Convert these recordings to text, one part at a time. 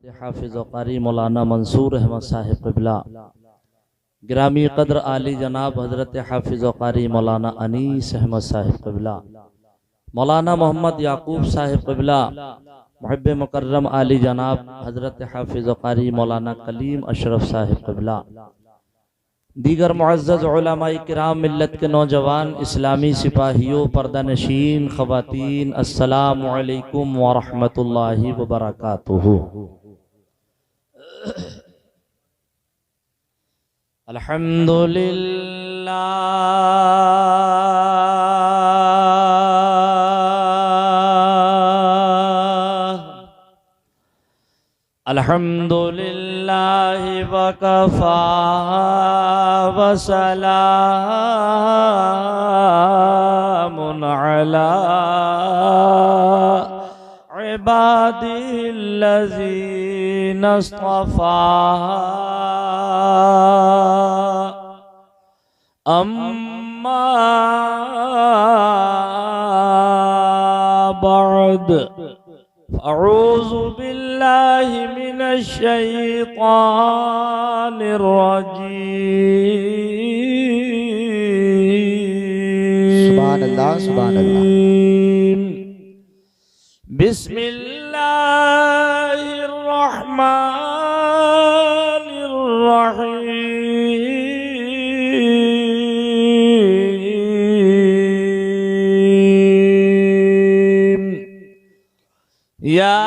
हाफिज़ व क़ारी मौलाना मंसूर अहमद साहिब क़िबला, गिरामी क़द्र आली जनाब हज़रत हाफिज़ व क़ारी मौलाना अनीस अहमद साहिब क़िबला, मौलाना मोहम्मद याकूब साहिब क़िबला, मुहिब्ब मुकर्रम आली जनाब हज़रत हाफिज़ व क़ारी मौलाना कलीम अशरफ साहिब क़िबला, दीगर मुअज़्ज़ज़ उलमाए किराम, मिल्लत के नौजवान, इस्लामी सिपाहियों, पर्दा नशीन ख़वातीन, अस्सलामु अलैकुम व रहमतुल्लाहि व बरकातुहू। अल्हम्दुलिल्लाह वकफ़ा वसलामुन अला इबादिल्लज़ीना इस्तफ़ा अम्मा बअद अऊज़ु बिल्लाहि मिनश शैतानिर रजीम। सुभान अल्लाह, सुभान अल्लाह। बिस्मिल्लाहिर रहमानिर रहीम। या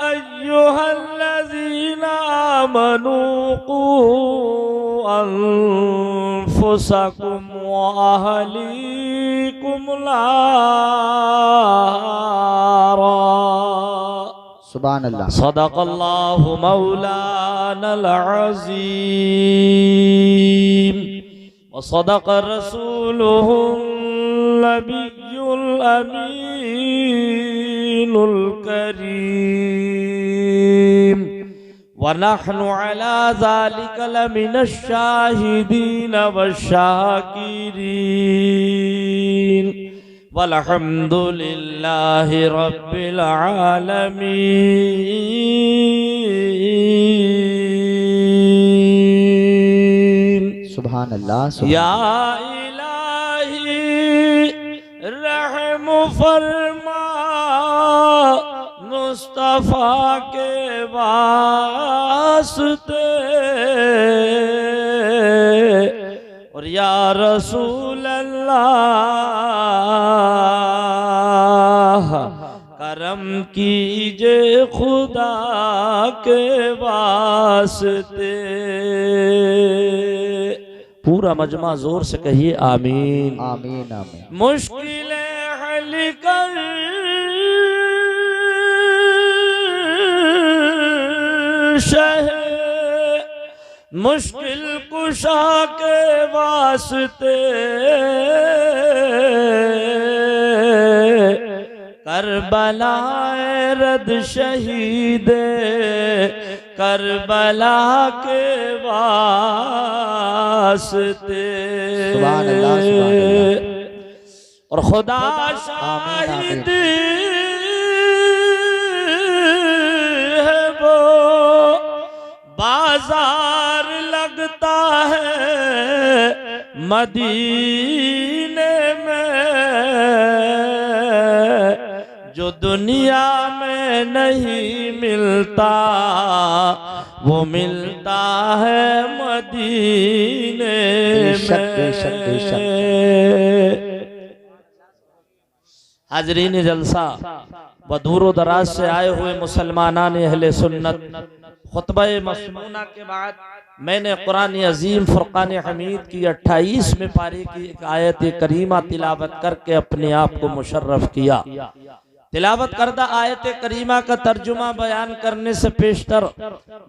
अय्युहल्लज़ीना आमनू क़ू अन्फुसकुम व अहलीकुम नारा। सुभान अल्लाह। सदक़ल्लाहु मौलानल अज़ीम व सदक़ रसूलुहुन नबियुल अमीनुल करीम व नहनु अला ज़ालिका लमिनश शाहिदीन वश्शाकिरीन वल्हम्दुलिल्लाहि रब्बिल आलमीन। सुभान अल्लाह, या सुभान इलाही रहम फरमा मुस्तफा के वास्ते और या रसूल अल्लाह करम कीजिए खुदा के वास्ते। पूरा मजमा जोर से कहिए आमीन, आमीन, आमीन। मुश्किलें हल कर शह मुश्किल कुशा के वास्ते करबलाए रद शहीदे करबला के वास्ते। सुभान अल्लाह, सुभान अल्लाह। और खुदा शाहिद है वो बाजार लगता है मदीने में जो दुनिया में नहीं मिलता वो मिलता है मदीने बेशक, बेशक, बेशक। में। हाजरीन जलसा व दूरो दराज से आए हुए मुसलमानान अहले सुन्नत, खुतबा मसनूना के बाद मैंने कुरान अजीम फुरकान हमीद की 28वें पारे की एक आयत करीमा तिलावत करके अपने आप को मुशर्रफ किया। तिलावत करदा आयत करीमा का तर्जुमा बयान करने से पेशतर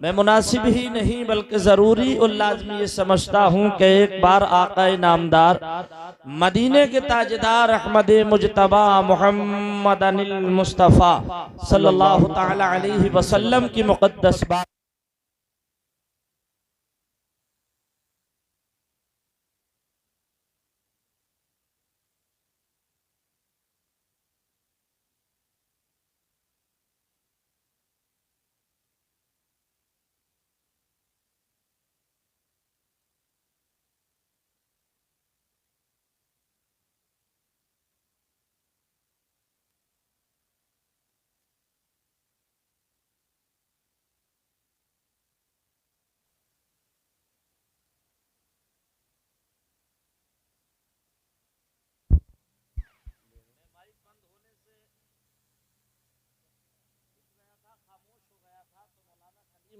मैं मुनासिब ही नहीं बल्कि ज़रूरी और लाजमी ये समझता हूँ कि एक बार आक़ाए नामदार मदीने के ताजदार अहमद मुजतबा मोहम्मद अनिल मुस्तफ़ा सल्लल्लाहु ताला अलैहि वसल्लम की मुक़द्दस बात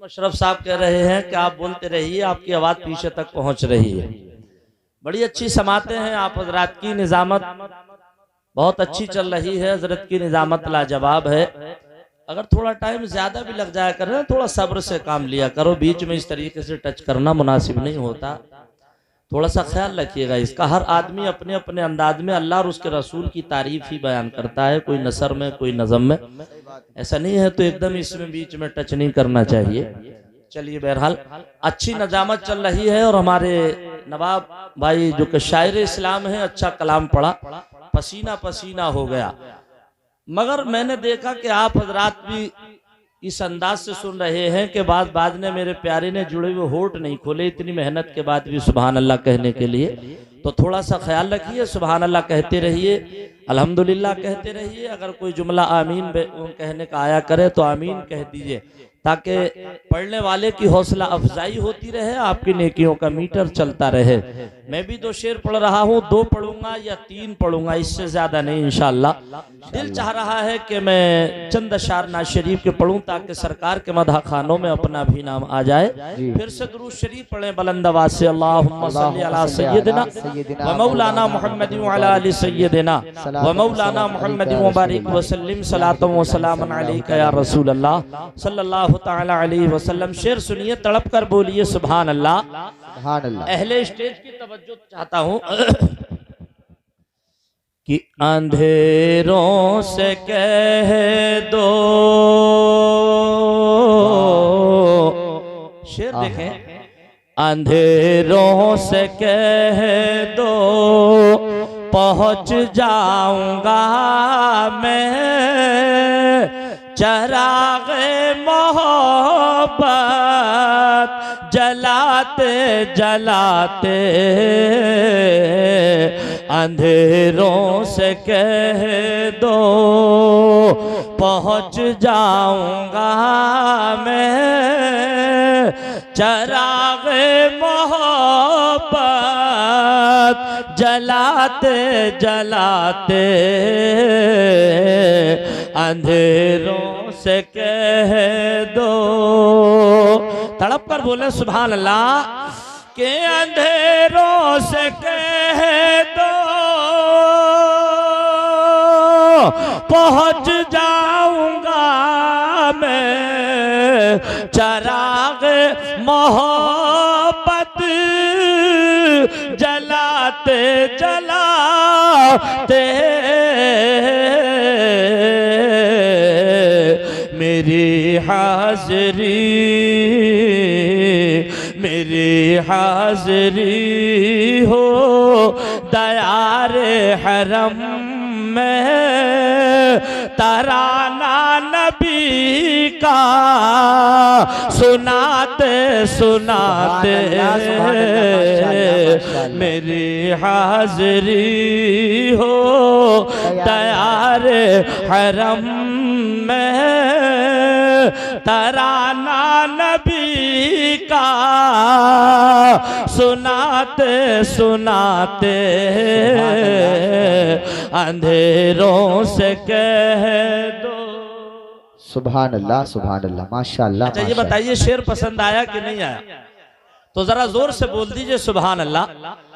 मशरफ साहब कह रहे हैं कि आप बोलते रहिए, आपकी आवाज़ पीछे तक पहुंच रही है। बड़ी अच्छी समाते हैं आप हजरात की, निजामत बहुत अच्छी चल रही है, हजरत की निजामत लाजवाब है। अगर थोड़ा टाइम ज्यादा भी लग जाया करे, थोड़ा सब्र से काम लिया करो, बीच में इस तरीके से टच करना मुनासिब नहीं होता। थोड़ा सा ख्याल रखिएगा इसका। हर आदमी अपने अपने अंदाज में अल्लाह और उसके रसूल की तारीफ ही बयान करता है, कोई नसर में कोई नज़म में, ऐसा नहीं है। तो एकदम इसमें बीच में टच नहीं करना चाहिए। चलिए बहरहाल अच्छी नजामत चल रही है। और हमारे नवाब भाई जो कि शायर इस्लाम है, अच्छा कलाम पढ़ा, पसीना पसीना हो गया। मगर मैंने देखा कि आप हजरात भी इस अंदाज से सुन रहे हैं कि बाद ने मेरे प्यारे ने जुड़े हुए होठ नहीं खोले, इतनी मेहनत के बाद भी सुभान अल्लाह कहने के लिए। तो थोड़ा सा ख्याल रखिए, सुभान अल्लाह कहते रहिए, अल्हम्दुलिल्लाह कहते रहिए। अगर कोई जुमला आमीन कहने का आया करे तो आमीन कह दीजिए, ताकि पढ़ने वाले की हौसला अफजाई होती रहे, आपकी नेकियों का मीटर चलता रहे। मैं भी 2 शेर पढ़ रहा हूँ, 2 पढ़ूंगा या 3 पढ़ूंगा, इससे ज्यादा नहीं इंशाअल्लाह। दिल चाह रहा है कि मैं चंद अशार नाज शरीफ के पढ़ूं, ताकि सरकार के मदह खानों में अपना भी नाम आ जाए। फिर से दुरूद शरीफ पढ़ें बुलंद आवाज से, अल्लाहुम्मा सल्ली अला सय्यिदिना व मौलाना मुहम्मद व अला आलि सय्यिदिना व मौलाना मुहम्मद व बारिक व सल्लिम सलातन व सलामन अलैका या रसूल अल्लाह सल्लल्लाहु ताला अलैहि वसल्लम। शेर सुनिए, तड़प कर बोलिए सुभान अल्लाह। सुभान अल्लाह। अहले स्टेज की तवज्जो चाहता हूं कि अंधेरों से कह दो, शेर देखें, अंधेरों से कह दो पहुंच जाऊंगा मैं, चराग़े मोहब्बत जलाते जलाते, अंधेरों से कह दो पहुंच जाऊंगा मैं, चराग़े मोहब्बत जलाते जलाते, अंधेरों से कह दो। तड़प कर बोले सुभान अल्लाह के अंधेरों से कह दो पहुंच जाऊंगा मैं, चराग़ मोहब्बत जलाते जलाते, मेरी हाज़री हो दयारे हरम में, तराना नबी का सुनाते सुनाते, मेरी हाज़री हो दयारे हरम में, तराना नबी का सुनाते सुनाते, अंधेरों से कह दो। सुभान अल्लाह सुभान अल्लाह, माशाअल्लाह। अच्छा ये बताइए, शेर पसंद आया कि नहीं आया? तो जरा जोर से बोल दीजिए सुभान अल्लाह।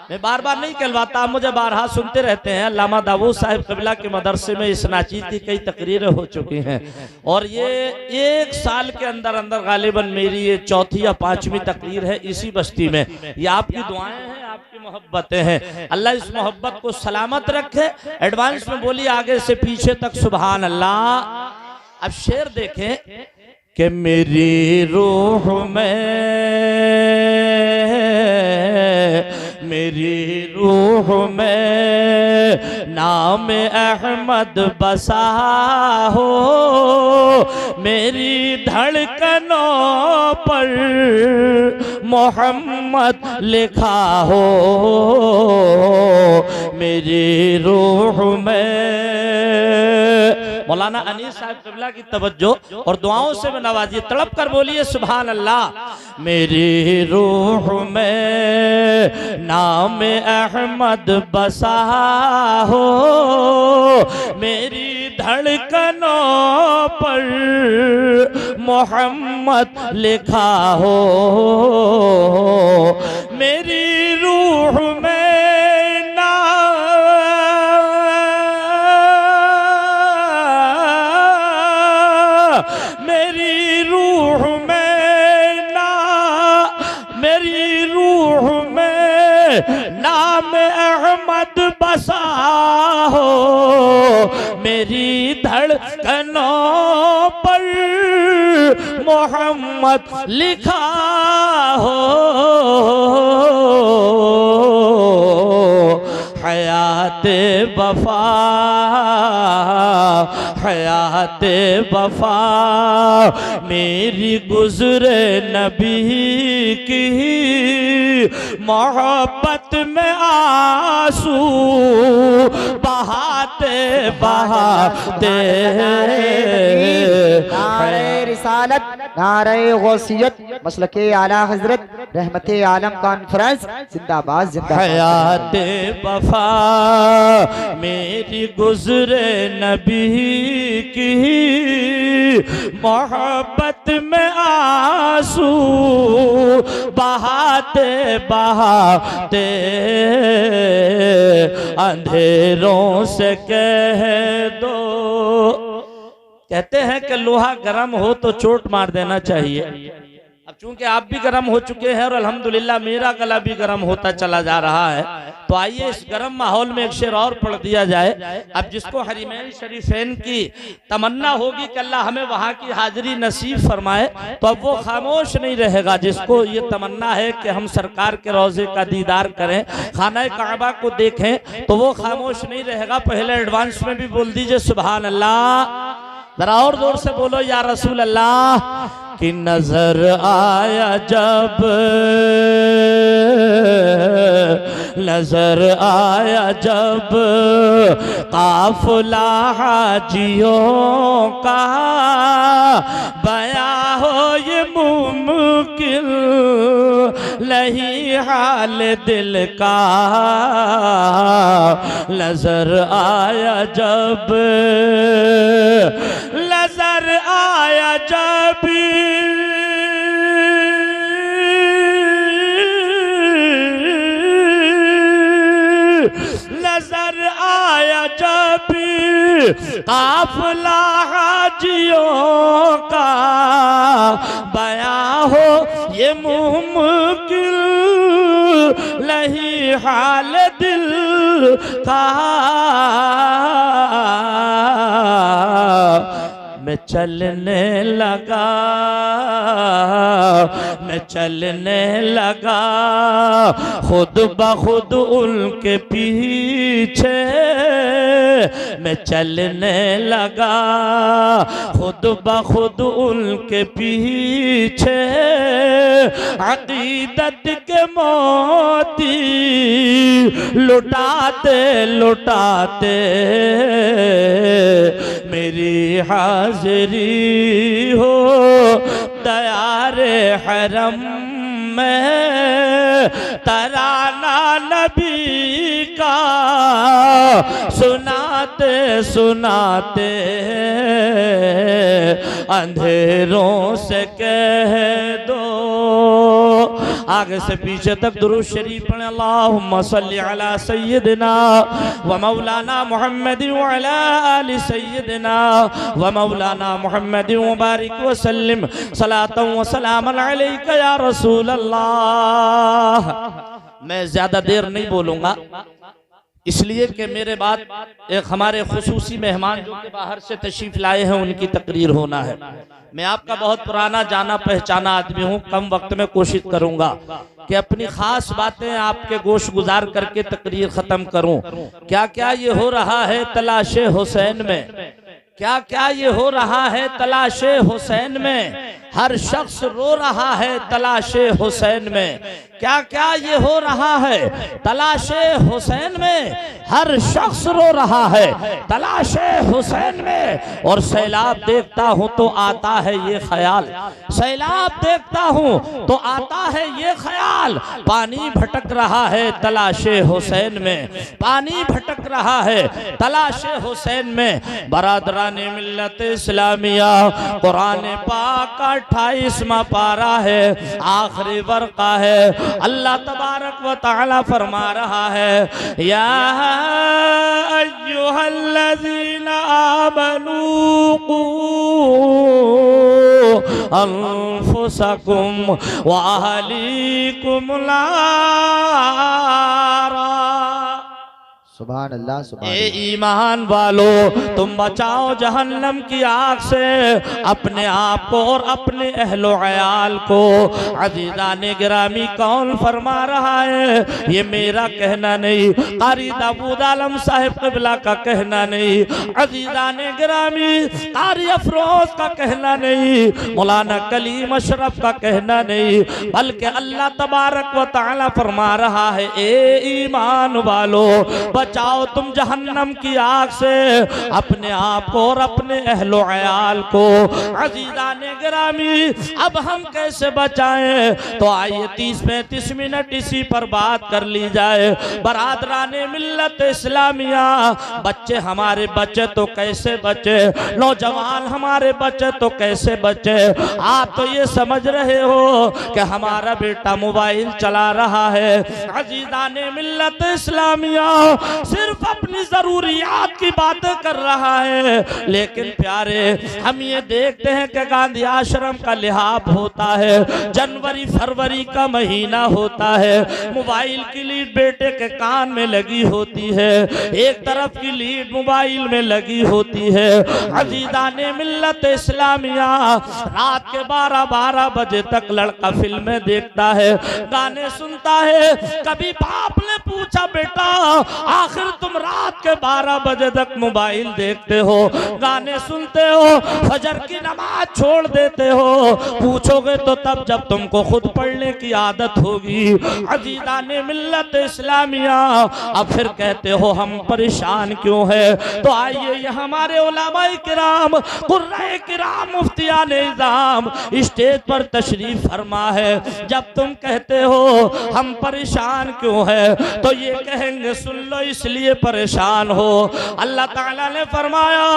मैं बार बार नहीं कहलवाता, आप मुझे बारहा सुनते रहते हैं। अल्लामा दाऊद साहिब क़िबला के मदरसे में इस नाचीज़ की कई तकरीरें हो चुकी हैं, और ये 1 साल के अंदर अंदर गालिबन मेरी ये 4थी या 5वीं तकरीर है इसी बस्ती में। ये आपकी दुआएं हैं, आपकी मोहब्बतें हैं। अल्लाह इस मोहब्बत को सलामत रखे। एडवांस में बोलिए आगे से पीछे तक सुभान अल्लाह। अब शेर देखें कि मेरी रूह में नाम अहमद बसा हो, मेरी धड़कनों पर मोहम्मद लिखा हो, मेरी रूह में। मौलाना अनीस साहब क़िबला की तवज्जो और दुआओं से मैं नवाजिए, तड़प कर बोलिए सुभान अल्लाह। मेरी रूह में नाम अहमद बसा हो, मेरी धड़कनों पर मोहम्मद लिखा हो, मेरी रूह में ना मेरी रूह में ना मेरी रूह में नाम अहमद बसा हो, मेरी धड़कनों पर मोहम्मद लिखा हो, हयाते वफा हयाते वफा मेरी गुजरे नबी की, मोहब्बत में आंसू बहाते बहाते, नारे रिसालत, नारे गौसियत, मसलके आला हजरत रहमते आलम कॉन्फ्रेंस जिंदाबाद जिंदाबाद। हयाते वफा मेरी गुजरे नबी की, मोहब्बत में आंसू बहाते बहाते, अंधेरों से कह दो। कहते हैं कि लोहा गर्म हो तो चोट मार देना चाहिए। अब चूंकि आप भी गर्म हो चुके हैं और अल्हम्दुलिल्लाह मेरा गला भी गर्म होता चला जा रहा है, तो आइए इस गर्म माहौल में एक शेर और पढ़ दिया जाए। अब जिसको हरीमैन शरीफैन की तमन्ना होगी कि अल्लाह हमें वहाँ की हाजिरी नसीब फरमाए, तो अब वो खामोश नहीं रहेगा। जिसको ये तमन्ना है कि हम सरकार के रोजे का दीदार करें, खाना काबा को देखें, तो वो खामोश नहीं रहेगा। पहले एडवांस में भी बोल दीजिए सुभान अल्लाह, जरा और जोर से बोलो या रसूल अल्लाह। कि नजर आया जब नजर आया जब काफिला हाजियों का, बया हो ये मुमकिन नहीं हाल दिल का। नजर आया जब नजर आया जब नजर आया जब काफिला हाजियों का, बया हो ये मुमकिन नहीं हाल दिल का। मैं चलने लगा मैं चलने लगा खुद बखुद उनके पीछे, मैं चलने लगा खुद बखुद उनके पीछे। अकीदत के मोती लुटाते लुटाते मेरी हाजिरी हो दयारे हरम में। तराना नबी का सुनाते सुनाते अंधेरों से कह दो। आगे से पीछे तक दुरूद शरीफ पढ़े। अल्लाहुम्मा सल्ली अला सय्यिदिना व मौलाना मुहम्मद व अला आलि सय्यिदिना व मौलाना मुहम्मद व बारिक व सल्लिम सलातन व सलामन अलैका या रसूल अल्लाह। मैं ज्यादा देर नहीं बोलूंगा, इसलिए कि मेरे बाद एक हमारे खुसूसी मेहमान जो कि बाहर से तशरीफ लाए हैं उनकी तकरीर होना है। मैं आपका बहुत पुराना जाना पहचाना आदमी हूँ, कम वक्त में कोशिश करूंगा कि अपनी खास बातें आपके गोश गुजार करके तकरीर खत्म करूं। क्या क्या ये हो रहा है तलाशे हुसैन में, क्या क्या ये हो रहा है तलाशे हुसैन में। हर शख्स रो रहा है तलाशे हुसैन में। क्या क्या ये हो रहा है तलाशे हुसैन में, हर शख्स रो रहा है तलाशे हुसैन में। और सैलाब देखता हूँ तो आता है ये ख्याल, सैलाब देखता हूँ तो आता है ये ख्याल, पानी भटक रहा है तलाशे हुसैन में, पानी भटक रहा है तलाशे हुसैन में। बरादराने मिल्लत इस्लामिया, कुरान पाक का 28वां पारा है, आखिरी वर्का है। अल्लाह तबारक व तआला फरमा रहा है, या अय्युहल्लज़ीना आमनू कू अनफुसकुम व अहलीकुम नारा। सुभान अल्लाह, सुभान ए ईमान वालो, तुम बचाओ जहन्नम की आग से अपने आप को और अपने अहलो अयाल को। अज़ीज़ाने गिरामी कौन फरमा रहा है, ये मेरा कहना नहीं, कारी दाऊद आलम साहिब क़िबला का कहना नहीं, अज़ीज़ाने गिरामी कारी अफरोज का कहना नहीं, मौलाना कलीम अशरफ का कहना नहीं, बल्कि अल्लाह तबारक व तआला फरमा रहा है, ए ईमान वालो, बचाओ तुम जहन्नम की आग से अपने आप को और अपने अहलो अयाल को। अज़ीज़ाने गिरामी, अब हम कैसे बचाएं, तो आइए 30-35 मिनट इसी पर बात कर ली जाए। बरादराने मिल्लत इस्लामिया, बच्चे हमारे बचे तो कैसे बचे, नौजवान हमारे बचे तो कैसे बचे। आप तो ये समझ रहे हो कि हमारा बेटा मोबाइल चला रहा है। अज़ीज़ाने मिल्लत इस्लामिया सिर्फ अपनी जरूरियात की बातें कर रहा है, लेकिन प्यारे हम ये देखते हैं कि गांधी आश्रम का लिहाफ होता है, जनवरी फरवरी का महीना होता है, मोबाइल की लीड बेटे के कान में लगी होती है, एक तरफ की लीड मोबाइल में लगी होती है। अज़ीज़ाने मिल्लत इस्लामिया, रात के 12-12 बजे तक लड़का फिल्में देखता है, गाने सुनता है। कभी बाप ने पूछा, बेटा आखिर तुम रात के 12 बजे तक मोबाइल देखते हो, गाने सुनते हो, फजर की नमाज छोड़ देते हो, पूछोगे तो तब जब तुमको खुद पढ़ने की आदत होगी। अज़ीज़ाने मिल्लत इस्लामिया, अब फिर कहते हो हम परेशान क्यों है, तो आइए ये हमारे उलमाए किराम, कुर्राए किराम, मुफ्तियाने इज़ाम स्टेज पर तशरीफ फरमा है। जब तुम कहते हो हम परेशान क्यों है, तो ये कहेंगे सुन लो इसलिए परेशान हो। अल्लाह ताला ने फरमाया,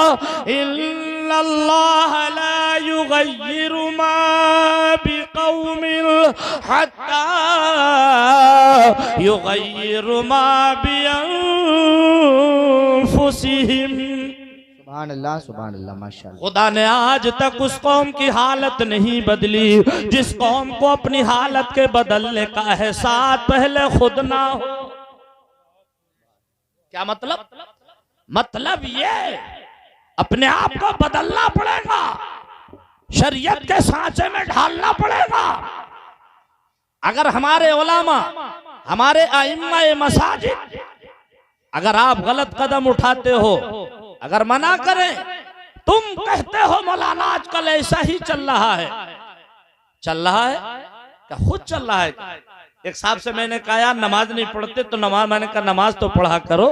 इन्नल्लाह ला युगय्यिरु मा बिक़ौमिन हत्ता युगय्यिरु मा बिअन्फुसिहिम। सुभान अल्लाह, सुभान अल्लाह, माशाअल्लाह। खुदा ने आज तक उस कौम की हालत नहीं बदली जिस कौम को अपनी हालत के बदलने का एहसास पहले खुद ना हो। क्या मतलब? मतलब ये अपने आप को बदलना पड़ेगा, शरीयत के सांचे में ढालना पड़ेगा। अगर हमारे उलामा, हमारे आइम्मा मसाजिद, अगर आप गलत कदम उठाते हो, अगर मना करें, तुम कहते हो मौलाना आजकल ऐसा ही चल रहा है, चल रहा है क्या? खुद चल रहा है। एक साहब से मैंने कहा यार नमाज नहीं पढ़ते, तो नमाज, मैंने कहा नमाज तो पढ़ा करो।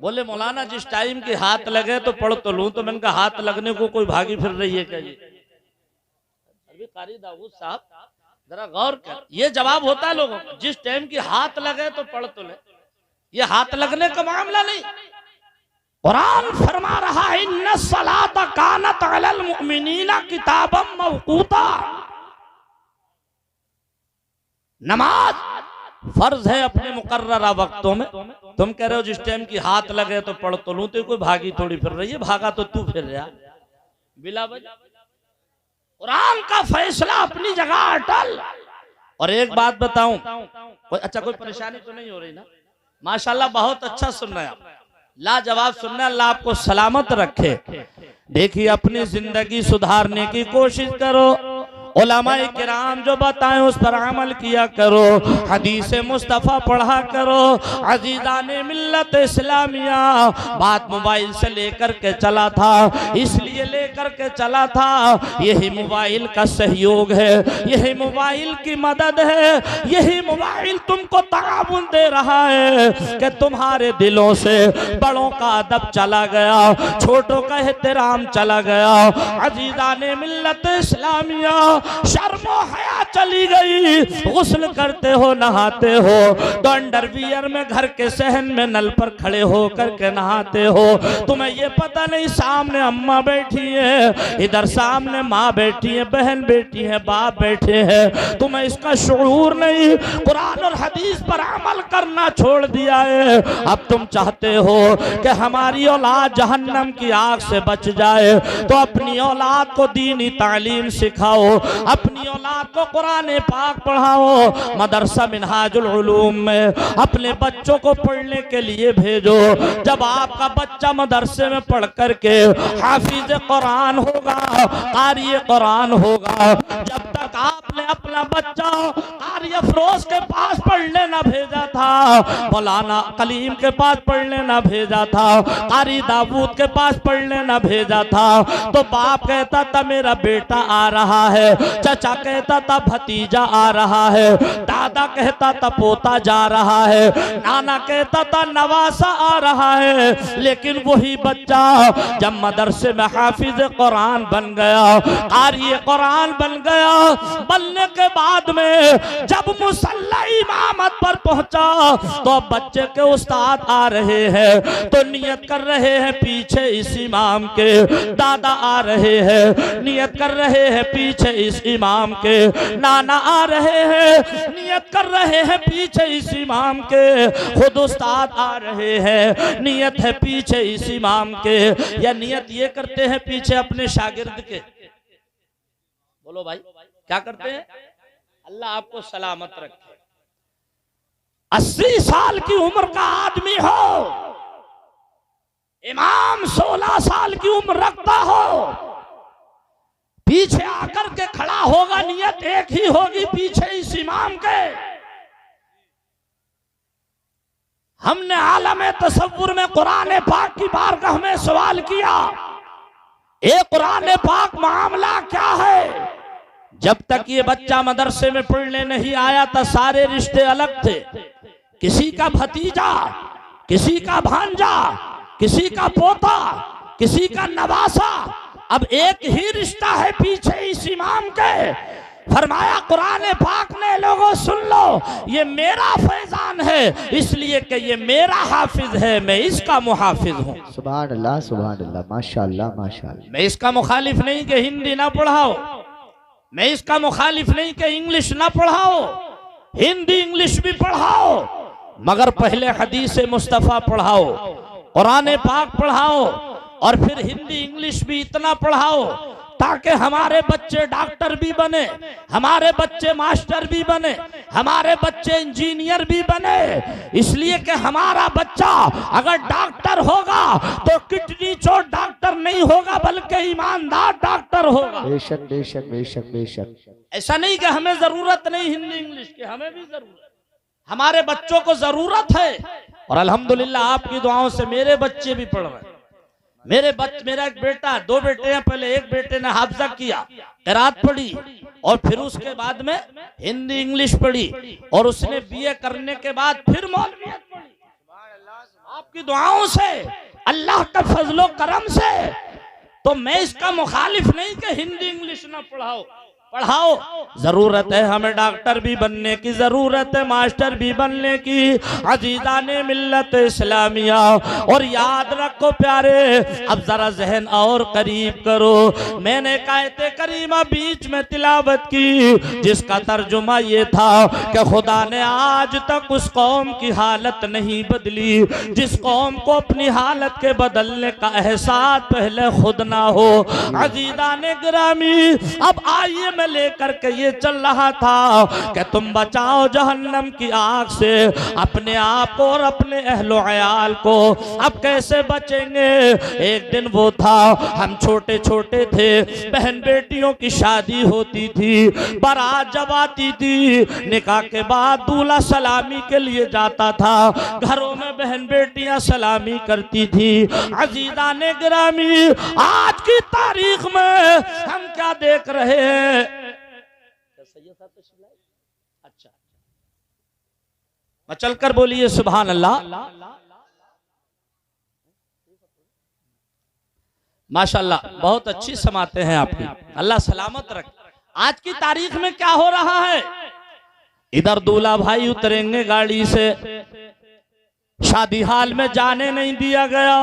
बोले मौलाना जिस टाइम के हाथ लगे तो पढ़ तो लूं। तो मैंने कहा हाथ लगने को कोई भागी फिर रही है क्या? ये अभी कारी दाऊद साहब जरा गौर कर, ये जवाब होता है लोगों को, जिस टाइम की हाथ लगे तो पढ़ तो ले। ये हाथ लगने का मामला नहीं। कुरान फरमा रहा है, इन्ना सलाता कानत अलल मुमिनीना किताबम मौकूता, नमाज फर्ज है अपने मुकर्ररा वक्तों में। तुम कह रहे हो जिस टाइम की हाथ लगे तो पढ़ तो लूं, तो कोई भागी थोड़ी फिर रही है, भागा तो तू फिर रहा बिला वजह। कुरान का फैसला अपनी जगह अटल। और एक बात बताऊं, कोई परेशानी तो नहीं हो रही ना? माशाल्लाह बहुत अच्छा सुन रहे हैं आप, लाजवाब सुन रहे हैं। अल्लाह आपको सलामत रखे। देखिए अपनी जिंदगी सुधारने की कोशिश करो, उलमाए किराम जो बताएं उस पर अमल किया करो, हदीस मुस्तफ़ा पढ़ा करो। अजीज़ाने मिल्लत इस्लामिया, बात मोबाइल से लेकर के चला था, इसलिए लेकर के चला था, यही मोबाइल का सहयोग है, यही मोबाइल की मदद है, यही मोबाइल तुमको ताउन दे रहा है कि तुम्हारे दिलों से बड़ों का अदब चला गया, छोटों का एहतराम चला गया। अजीज़ाने मिल्लत इस्लामिया, शर्मो हया चली गई। गुस्ल करते हो, नहाते हो तो अंडरवियर में घर के सहन में नल पर खड़े हो करके नहाते हो। तुम्हें ये पता नहीं सामने अम्मा बैठी है, इधर सामने माँ बैठी है, बहन बैठी है, बाप बैठे हैं, तुम्हें इसका शऊर नहीं। कुरान और हदीस पर अमल करना छोड़ दिया है। अब तुम चाहते हो कि हमारी औलाद जहन्नम की आग से बच जाए, तो अपनी औलाद को दीनी तालीम सिखाओ, अपनी औलाद को कुरान पाक पढ़ाओ। मदरसा मिनहाजुल उलूम में अपने बच्चों को पढ़ने के लिए भेजो। जब आपका बच्चा मदरसे में पढ़ करके हाफिज कुरान होगा, कारी कुरान होगा, जब तक आपने अपना बच्चा कारी अफरोज के पास पढ़ने ना भेजा था, मौलाना कलीम के पास पढ़ने ना भेजा था, कारी दाऊद के पास पढ़ने ना भेजा था, तो बाप कहता था मेरा बेटा आ रहा है, चाचा कहता था भतीजा आ रहा है, दादा कहता था पोता जा रहा है, नाना कहता था नवासा आ रहा है। लेकिन वही बच्चा जब मदरसे में हाफिज कुरान बन गया, कारी कुरान बन गया, बनने के बाद में जब मुसल्ला इमामत पर पहुंचा तो बच्चे के उस्ताद आ रहे हैं, तो नियत कर रहे हैं पीछे इस इमाम के, दादा आ रहे हैं, नियत कर रहे हैं पीछे इस इमाम के, नाना आ रहे हैं, नियत कर रहे हैं पीछे इस इमाम के, खुद उस्ताद आ रहे हैं, नियत है पीछे इस इमाम के, या नियत ये करते हैं पीछे अपने शागिर्द के। बोलो भाई क्या करते हैं? अल्लाह आपको सलामत रखे। 80 साल की उम्र का आदमी हो, इमाम 16 साल की उम्र रखता हो, पीछे आकर के खड़ा होगा, नियत एक ही होगी पीछे इस इमाम के। हमने आलम तसव्वुर में कुरान पाक की बारगाह में सवाल किया, ये कुरान पाक मामला क्या है? जब तक ये बच्चा मदरसे में पढ़ने नहीं आया था सारे रिश्ते अलग थे, किसी का भतीजा, किसी का भांजा, किसी का पोता, किसी का नवासा, अब एक ही रिश्ता है पीछे इस इमाम के। फरमाया कुरान पाक ने, लोगों सुन लो, ये मेरा फैजान है इसलिए कि ये मेरा हाफिज है, मैं इसका मुहाफिज हूँ। सुभान अल्लाह, सुभान अल्लाह, माशाअल्लाह, माशाअल्लाह। मैं इसका मुखालिफ नहीं कि हिंदी ना पढ़ाओ, मैं इसका मुखालिफ नहीं कि इंग्लिश ना पढ़ाओ, हिंदी इंग्लिश भी पढ़ाओ, मगर पहले हदीस मुस्तफ़ा पढ़ाओ, कुरान पाक पढ़ाओ, और फिर हिंदी इंग्लिश भी इतना पढ़ाओ ताकि हमारे बच्चे डॉक्टर भी बने, हमारे बच्चे मास्टर भी बने, हमारे बच्चे इंजीनियर भी बने। इसलिए कि हमारा बच्चा अगर डॉक्टर होगा तो किडनी चोट डॉक्टर नहीं होगा बल्कि ईमानदार डॉक्टर होगा। बेशक बेशक बेशक बेशक। ऐसा नहीं कि हमें जरूरत नहीं हिंदी इंग्लिश की, हमें भी जरूरत, हमारे बच्चों को जरूरत है। और अल्हम्दुलिल्लाह आपकी दुआओं से मेरे बच्चे भी पढ़ रहे हैं। मेरा एक बेटा, 2 बेटे हैं, पहले एक बेटे ने हाफजा किया, क़िरात पढ़ी, और फिर उसके बाद में हिंदी इंग्लिश पढ़ी, और उसने बीए करने के बाद फिर मौलवियत पढ़ी। आपकी दुआओं से, अल्लाह का फजलो करम से, तो मैं इसका मुखालिफ नहीं कि हिंदी इंग्लिश ना पढ़ाओ, पढ़ाओ। जरूरत है हमें डॉक्टर भी बनने की, जरूरत है मास्टर भी बनने की। अजीज़ाने मिल्लत इस्लामिया, और याद रखो प्यारे, अब जरा जहन और करीब करो। मैंने आयत करीमा बीच में तिलावत की जिसका तर्जुमा ये था कि खुदा ने आज तक उस कौम की हालत नहीं बदली जिस कौम को अपनी हालत के बदलने का एहसास पहले खुद ना हो। अजीज़ाने गिरामी, अब आइए में लेकर के ये चल रहा था कि तुम बचाओ जहन्नम की आग से अपने आप को और अपने अहलो अयाल को। अब कैसे बचेंगे? एक दिन वो था, हम छोटे छोटे थे, बहन बेटियों की शादी होती थी, बारात जब आती थी, निकाह के बाद दूल्हा सलामी के लिए जाता था, घरों में बहन बेटियां सलामी करती थी। अजीजा ने गिरामी, आज की तारीख में हम क्या देख रहे हैं? अच्छा, चलकर बोलिए सुभान अल्लाह। माशाल्लाह, बहुत अच्छी समाते हैं आपकी, अल्लाह सलामत रखे। आज की तारीख में क्या हो रहा है? इधर दूल्हा भाई उतरेंगे गाड़ी से, शादी हाल में जाने नहीं दिया गया,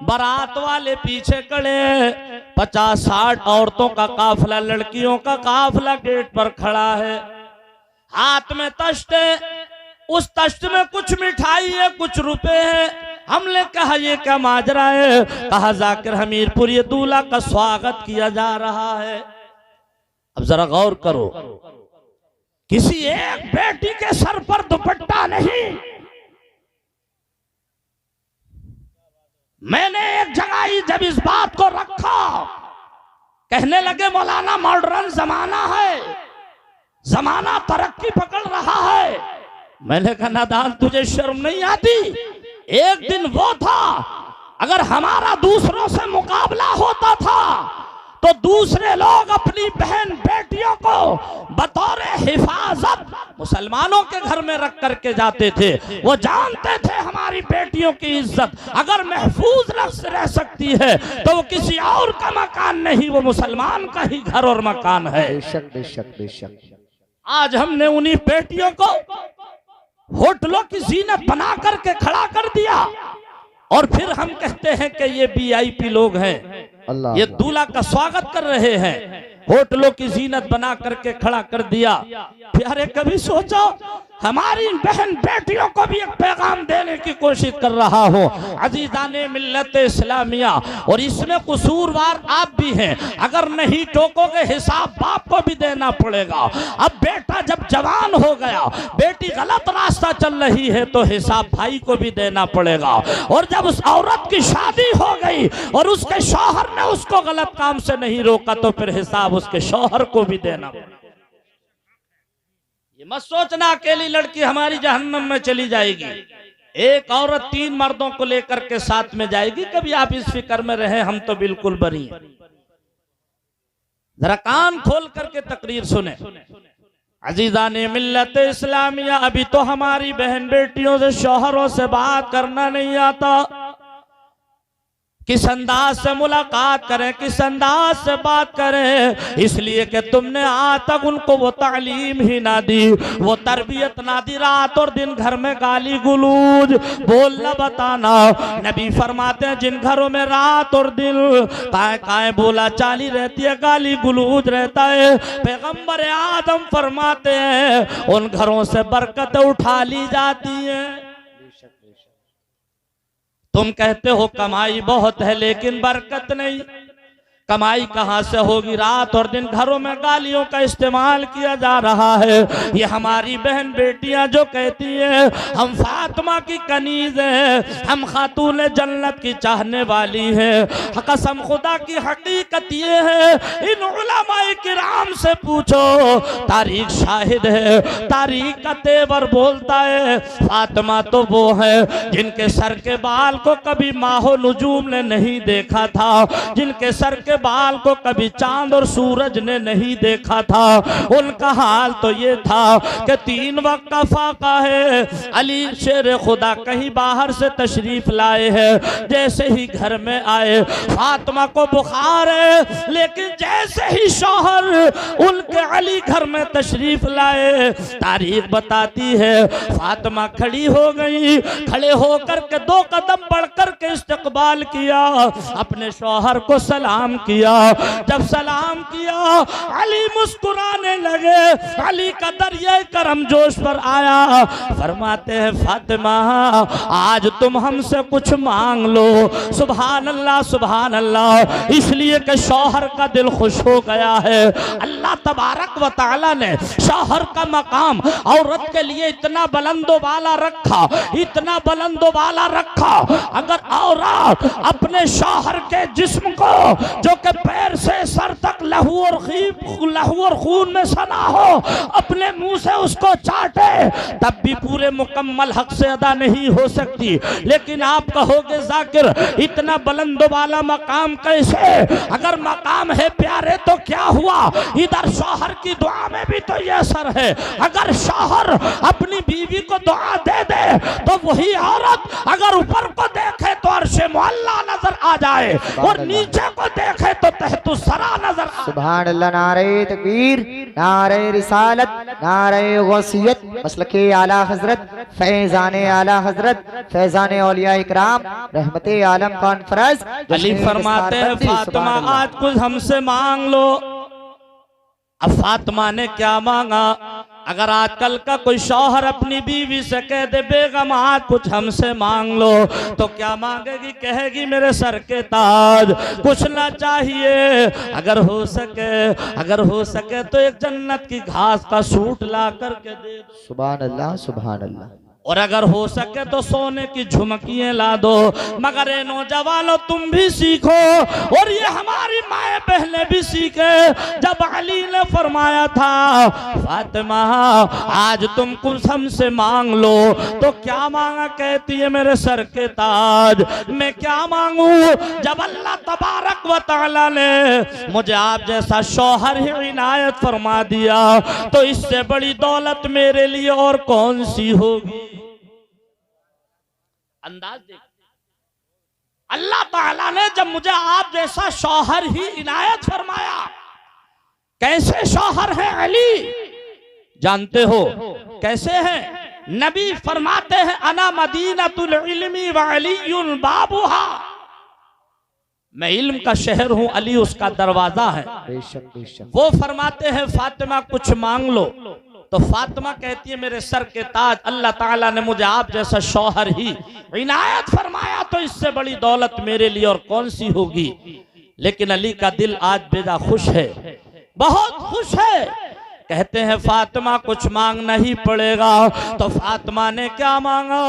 बारात वाले पीछे खड़े, 50-60 औरतों का काफिला, लड़कियों का काफिला गेट पर खड़ा है, हाथ में तश्त है, उस तश्त में कुछ मिठाई है, कुछ रुपए है। हमने कहा ये क्या माजरा है? कहा जाकिर हमीरपुर ये दूल्हा का स्वागत किया जा रहा है। अब जरा गौर करो, किसी एक बेटी के सर पर दुपट्टा नहीं। मैंने एक जगह जब इस बात को रखा, कहने लगे मौलाना मॉडर्न जमाना है, जमाना तरक्की पकड़ रहा है। मैंने कहा नादान, तुझे शर्म नहीं आती? एक दिन वो था, अगर हमारा दूसरों से मुकाबला होता था तो दूसरे लोग अपनी बहन बेटियों को बतौर हिफाजत मुसलमानों के घर में रख करके जाते थे। वो जानते थे हमारी बेटियों की इज्जत अगर महफूज रह सकती है तो वो किसी और का मकान नहीं, वो मुसलमान का ही घर और मकान है। बेशक बेशक बेशक। आज हमने उन्हीं बेटियों को होटलों की जीनत बना करके खड़ा कर दिया और फिर हम कहते हैं कि ये वीआईपी लोग हैं, ये दूल्हा का स्वागत कर रहे हैं, होटलों की जीनत बना करके खड़ा कर दिया। प्यारे कभी सोचो हमारी बहन बेटियों को भी एक पैगाम देने की कोशिश कर रहा हो। अजीज़ाने मिल्लत इस्लामिया, और इसमें कसूरवार आप भी हैं, अगर नहीं टोकोगे हिसाब बाप को भी देना पड़ेगा। अब बेटा जब जवान हो गया, बेटी गलत रास्ता चल रही है तो हिसाब भाई को भी देना पड़ेगा। और जब उस औरत की शादी हो गई और उसके शौहर ने उसको गलत काम से नहीं रोका तो फिर हिसाब उसके शौहर को भी देना पड़ेगा। ये मत सोचना अकेली लड़की हमारी जहन्नम में चली जाएगी। एक औरत 3 मर्दों को लेकर के साथ में जाएगी। कभी आप इस फिक्र में रहे, हम तो बिल्कुल बरी हैं। जरा कान खोल करके तकरीर सुने। अजीज़ाने मिल्लत इस्लामिया, अभी तो हमारी बहन बेटियों से शौहरों से बात करना नहीं आता। किस अंदाज से मुलाकात करें, किस अंदाज से बात करें, इसलिए कि तुमने आज तक उनको वो तालीम ही ना दी, वो तरबियत ना दी। रात और दिन घर में गाली गुलूज, बोलना बताना। नबी फरमाते हैं जिन घरों में रात और दिन काय बोला चाली रहती है, गाली गुलूज रहता है, पैगंबर आदम फरमाते हैं उन घरों से बरकत उठा ली जाती है। तुम कहते हो कमाई बहुत है लेकिन बरकत नहीं, कमाई कहाँ से होगी? रात और दिन घरों में गालियों का इस्तेमाल किया जा रहा है। ये हमारी बहन बेटियां जो कहती हैं हम फातिमा की कनीज हैं, हम खातून जन्नत की चाहने वाली हैं, कसम खुदा की हकीकत ये है, इन उलमाए किराम से पूछो, तारीख शाहिद है, तारीख का तेवर बोलता है। फातिमा तो वो है जिनके सर के बाल को कभी माहो नुजूम ने नहीं देखा था, जिनके सर के बाल को कभी चांद और सूरज ने नहीं देखा था। उनका हाल तो ये था कि 3 वक्त का फाका है। अली शेर खुदा कहीं बाहर से तशरीफ लाए हैं, जैसे ही घर में आए फातिमा को बुखार है, लेकिन जैसे ही शौहर उनके अली घर में तशरीफ लाए, तारीख बताती है फातिमा खड़ी हो गई, खड़े होकर के 2 कदम बढ़ कर के इस्तकबाल किया, अपने शौहर को सलाम किया। जब सलाम किया अली मुस्कुराने लगे, अली का दरिया करम जोश पर आया। फरमाते हैं फातिमा आज तुम हमसे कुछ मांग लो। सुभान अल्लाह सुभान अल्लाह, इसलिए कि शौहर का दिल खुश हो गया है। अल्लाह तबारक व तआला ने शौहर का मकाम औरत के लिए इतना बुलंदो बाला रखा, इतना बुलंदो बाला रखा। अगर औरत अपने शौहर के जिस्म को जो कि पैर से सर तक लहू और खून में सना हो, अपने मुंह से उसको चाटे, तब भी पूरे मुकम्मल हक से अदा नहीं हो सकती। लेकिन आप कहोगे जाकिर इतना बुलंदो वाला मकाम कैसे? अगर मकाम है प्यारे तो क्या हुआ, इधर शौहर की दुआ में भी तो ये असर है। अगर शौहर अपनी बीवी को दुआ दे दे तो वही औरत अगर ऊपर को देखे तो अर्शे मुअल्ला नजर आ जाए और नीचे को देखे तो तहतु सरा नजर आ। सुभान अल्लाह। नारे तकबीर, नारे रिसालत, नारे गौसियत, मसलके आला हजरत, फैजाने आला हजरत, फैजाने औलिया इकराम, रहमते आलम कॉन्फ्रेंस। अली फरमाते हैं फातिमा आज कुछ हमसे मांग लो। अब फातिमा ने क्या मांगा? अगर आजकल का कोई शौहर अपनी बीवी से कह दे बेगम आज कुछ हमसे मांग लो, तो क्या मांगेगी? कहेगी मेरे सर के ताज कुछ ना चाहिए। अगर हो सके तो एक जन्नत की घास का सूट ला करके दे दो। सुभान अल्लाह सुभान अल्लाह। और अगर हो सके तो सोने की झुमकियां ला दो। मगर ए नौजवानों तुम भी सीखो और ये हमारी माए बहनें भी सीखे। जब अली ने फरमाया था फातिमा आज तुम कुछ हमसे मांग लो, तो क्या मांगा? कहती है मेरे सर के ताज। मैं क्या मांगू? जब अल्लाह तबारक व तआला ने मुझे आप जैसा शौहर ही इनायत फरमा दिया तो इससे बड़ी दौलत मेरे लिए और कौन सी होगी? अंदाज देख, अल्लाह ताला ने जब मुझे आप जैसा शौहर ही इनायत फरमाया। कैसे शौहर हैं अली? जानते हो कैसे हैं? नबी फरमाते हैं अना मदीनतुल इल्मी व अलीयुन बाबुहा, मैं इल्म का शहर हूं, अली उसका दरवाजा है। बेशक बेशक। वो फरमाते हैं फातिमा कुछ मांग लो, तो फातिमा कहती है मेरे सर के ताज अल्लाह ताला ने मुझे आप जैसा शौहर ही इनायत फरमाया तो इससे बड़ी दौलत मेरे लिए और कौन सी होगी। लेकिन अली का दिल आज बेजा खुश है, बहुत खुश है। कहते हैं फातिमा कुछ मांगना ही पड़ेगा। तो फातिमा ने क्या मांगा?